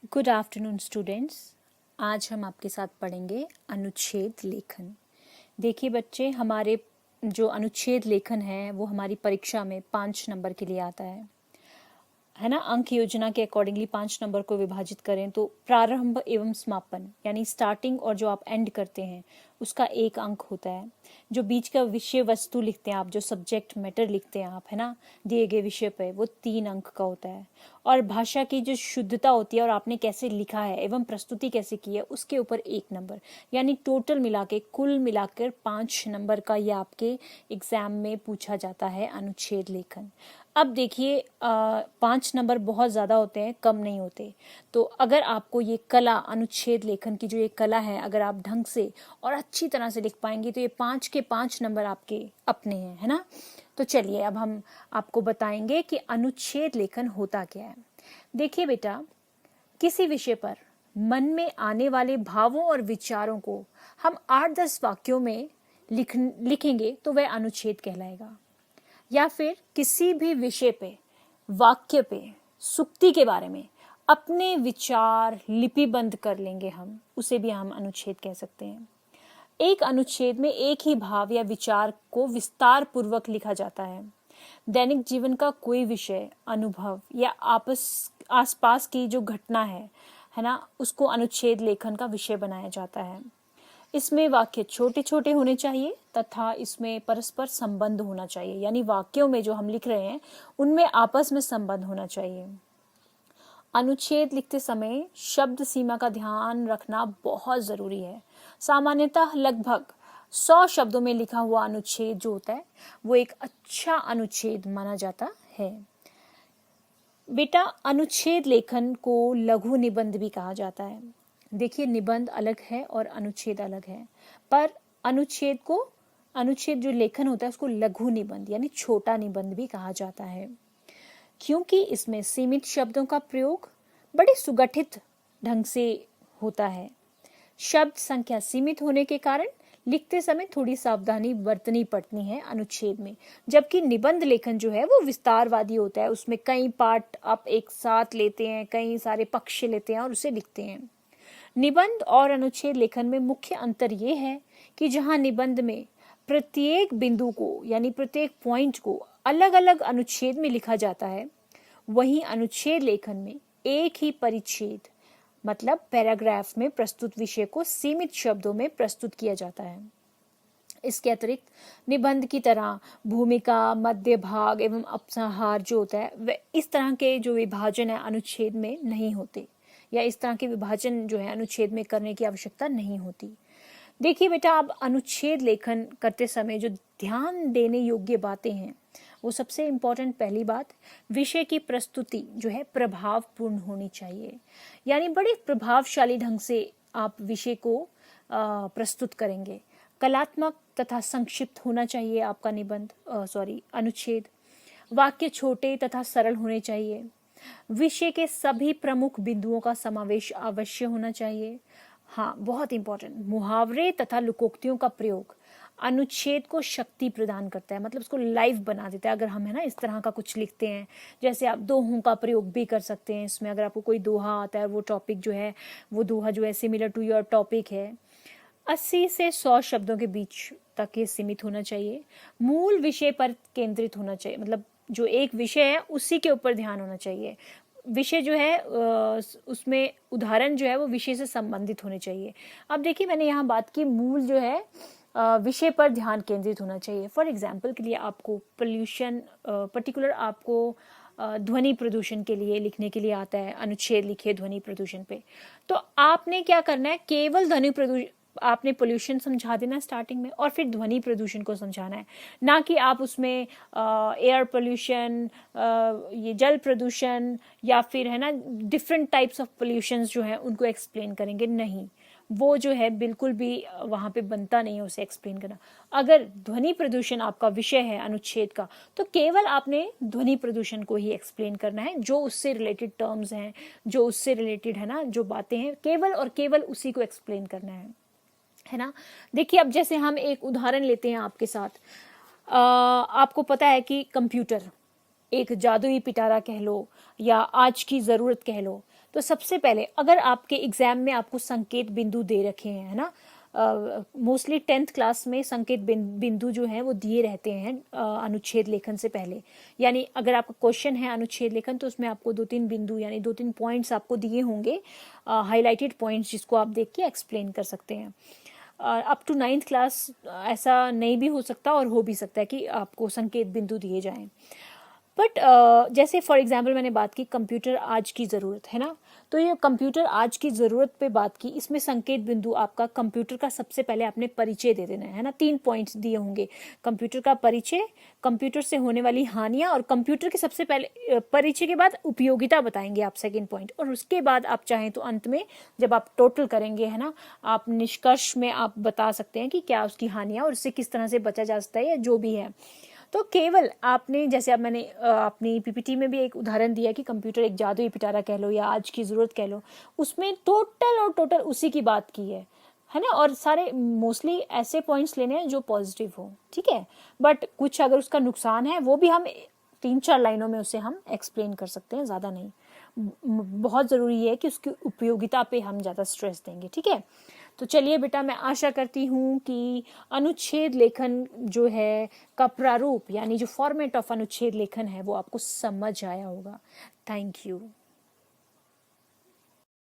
Good afternoon students. आज हम आपके साथ पढ़ेंगे अनुच्छेद लेखन। देखिए बच्चे, हमारे जो अनुच्छेद लेखन है वो हमारी परीक्षा में 5 नंबर के लिए आता है ना। अंक योजना के अकॉर्डिंगली 5 नंबर को विभाजित करें तो प्रारंभ एवं समापन यानी स्टार्टिंग और जो आप एंड करते हैं उसका 1 अंक होता है। जो बीच का विषय वस्तु लिखते हैं आप, जो सब्जेक्ट मैटर लिखते हैं आप, है ना, दिए गए विषय पे, वो 3 अंक का होता है। और भाषा की जो शुद्धता होती है और आपने कैसे लिखा है एवं प्रस्तुति कैसे की है उसके ऊपर 1 नंबर, यानी टोटल मिला के कुल मिलाकर 5 नंबर का ये आपके एग्जाम में पूछा जाता है अनुच्छेद लेखन। अब देखिए 5 नंबर बहुत ज़्यादा होते हैं, कम नहीं होते। तो अगर आपको ये कला, अनुच्छेद लेखन की जो ये कला है, अगर आप ढंग से और अच्छी तरह से लिख पाएंगे तो ये 5 के 5 नंबर आपके अपने हैं, है ना। तो चलिए अब हम आपको बताएंगे कि अनुच्छेद लेखन होता क्या है। देखिए बेटा, किसी विषय पर मन में आने वाले भावों और विचारों को हम 8-10 वाक्यों में लिखेंगे तो वह अनुच्छेद कहलाएगा। या फिर किसी भी विषय पे, वाक्य पे, सुक्ति के बारे में अपने विचार लिपिबंद कर लेंगे हम, उसे भी हम अनुच्छेद कह सकते हैं। एक अनुच्छेद में एक ही भाव या विचार को विस्तार पूर्वक लिखा जाता है। दैनिक जीवन का कोई विषय, अनुभव या आसपास की जो घटना है ना, उसको अनुच्छेद लेखन का विषय बनाया जाता है। इसमें वाक्य छोटे छोटे होने चाहिए तथा इसमें परस्पर संबंध होना चाहिए, यानी वाक्यों में जो हम लिख रहे हैं उनमें आपस में संबंध होना चाहिए। अनुच्छेद लिखते समय शब्द सीमा का ध्यान रखना बहुत जरूरी है। सामान्यतः लगभग 100 शब्दों में लिखा हुआ अनुच्छेद जो होता है वो एक अच्छा अनुच्छेद माना जाता है। बेटा, अनुच्छेद लेखन को लघु निबंध भी कहा जाता है। देखिए, निबंध अलग है और अनुच्छेद अलग है, पर अनुच्छेद जो लेखन होता है उसको लघु निबंध यानी छोटा निबंध भी कहा जाता है, क्योंकि इसमें सीमित शब्दों का प्रयोग बड़े सुगठित ढंग से होता है। शब्द संख्या सीमित होने के कारण लिखते समय थोड़ी सावधानी बरतनी पड़ती है अनुच्छेद में, जबकि निबंध लेखन जो है वो विस्तारवादी होता है। उसमें कई पार्ट आप एक साथ लेते हैं, कई सारे पक्ष लेते हैं और उसे लिखते हैं। निबंध और अनुच्छेद लेखन में मुख्य अंतर ये है कि जहां निबंध में प्रत्येक बिंदु को यानी प्रत्येक पॉइंट को अलग अलग अनुच्छेद में लिखा जाता है, वहीं अनुच्छेद लेखन में एक ही परिच्छेद मतलब पैराग्राफ में प्रस्तुत विषय को सीमित शब्दों में प्रस्तुत किया जाता है। इसके अतिरिक्त निबंध की तरह भूमिका, मध्य भाग एवं उपसंहार जो होता है वह इस तरह के जो विभाजन है अनुच्छेद में नहीं होते, या इस तरह के विभाजन जो है अनुच्छेद में करने की आवश्यकता नहीं होती। देखिए बेटा, आप अनुच्छेद लेखन करते समय जो ध्यान देने योग्य बातें हैं वो सबसे इम्पोर्टेंट, पहली बात, विषय की प्रस्तुति जो है प्रभावपूर्ण होनी चाहिए, यानी बड़े प्रभावशाली ढंग से आप विषय को प्रस्तुत करेंगे। कलात्मक तथा संक्षिप्त होना चाहिए आपका अनुच्छेद। वाक्य छोटे तथा सरल होने चाहिए। विषय के सभी प्रमुख बिंदुओं का समावेश अवश्य होना चाहिए। हाँ, बहुत इंपॉर्टेंट, मुहावरे तथा लोकोक्तियों का प्रयोग अनुच्छेद को शक्ति प्रदान करता है, मतलब उसको लाइव बना देता है। अगर हम, है ना, इस तरह का कुछ लिखते हैं, जैसे आप दोहों का प्रयोग भी कर सकते हैं इसमें। अगर आपको कोई दोहा आता है, वो टॉपिक जो है, वो दोहा जो है सिमिलर टू योर टॉपिक है, 80 से 100 शब्दों के बीच तक ये सीमित होना चाहिए। मूल विषय पर केंद्रित होना चाहिए, मतलब जो एक विषय है उसी के ऊपर ध्यान होना चाहिए। विषय जो है उसमें उदाहरण जो है वो विषय से संबंधित होने चाहिए। अब देखिए, मैंने यहाँ बात की मूल जो है विषय पर ध्यान केंद्रित होना चाहिए। फॉर एग्जाम्पल के लिए आपको पोल्यूशन, पर्टिकुलर आपको ध्वनि प्रदूषण के लिए लिखने के लिए आता है, अनुच्छेद लिखिए ध्वनि प्रदूषण पे, तो आपने क्या करना है, केवल ध्वनि प्रदूषण, आपने पोल्यूशन समझा देना स्टार्टिंग में और फिर ध्वनि प्रदूषण को समझाना है, ना कि आप उसमें एयर पोल्यूशन, ये जल प्रदूषण या फिर, है ना, डिफरेंट टाइप्स ऑफ पोल्यूशंस जो है उनको एक्सप्लेन करेंगे। नहीं, वो जो है बिल्कुल भी वहाँ पे बनता नहीं है उसे एक्सप्लेन करना। अगर ध्वनि प्रदूषण आपका विषय है अनुच्छेद का, तो केवल आपने ध्वनि प्रदूषण को ही एक्सप्लेन करना है, जो उससे रिलेटेड टर्म्स हैं, जो उससे रिलेटेड, है ना, जो बातें हैं, केवल और केवल उसी को एक्सप्लेन करना है ना। देखिए, अब जैसे हम एक उदाहरण लेते हैं आपके साथ। आपको पता है कि कंप्यूटर एक जादुई पिटारा कह लो या आज की ज़रूरत कह लो, तो सबसे पहले अगर आपके एग्जाम में आपको संकेत बिंदु दे रखे हैं, है ना, मोस्टली 10th क्लास में संकेत बिंदु जो है वो दिए रहते हैं अनुच्छेद लेखन से पहले। यानी अगर आपका क्वेश्चन है अनुच्छेद लेखन तो उसमें आपको 2-3 बिंदु यानी 2-3 पॉइंट्स आपको दिए होंगे, हाईलाइटेड पॉइंट्स, जिसको आप देख के एक्सप्लेन कर सकते हैं। अप टू 9th क्लास ऐसा नहीं भी हो सकता और हो भी सकता है कि आपको संकेत बिंदु दिए जाएं। बट जैसे फॉर एग्जाम्पल मैंने बात की कंप्यूटर आज की ज़रूरत, है ना, तो ये कंप्यूटर आज की ज़रूरत पे बात की, इसमें संकेत बिंदु आपका कंप्यूटर का सबसे पहले आपने परिचय दे देना है ना। 3 पॉइंट्स दिए होंगे, कंप्यूटर का परिचय, कंप्यूटर से होने वाली हानियां, और कंप्यूटर के सबसे पहले परिचय के बाद उपयोगिता बताएंगे आप, सेकेंड पॉइंट। और उसके बाद आप चाहें तो अंत में जब आप टोटल करेंगे, है ना, आप निष्कर्ष में आप बता सकते हैं कि क्या उसकी हानियां और उससे किस तरह से बचा जा सकता है या जो भी है। तो केवल आपने, जैसे अब मैंने अपनी पीपीटी में भी एक उदाहरण दिया कि कंप्यूटर एक जादुई पिटारा कह लो या आज की ज़रूरत कह लो, उसमें टोटल उसी की बात की है ना। और सारे मोस्टली ऐसे पॉइंट्स लेने हैं जो पॉजिटिव हो, ठीक है। बट कुछ अगर उसका नुकसान है वो भी हम 3-4 लाइनों में उसे हम एक्सप्लेन कर सकते हैं, ज़्यादा नहीं। बहुत ज़रूरी है कि उसकी उपयोगिता पे हम ज़्यादा स्ट्रेस देंगे, ठीक है। तो चलिए बेटा, मैं आशा करती हूँ कि अनुच्छेद लेखन जो है का प्रारूप यानी जो फॉर्मेट ऑफ अनुच्छेद लेखन है वो आपको समझ आया होगा। Thank you.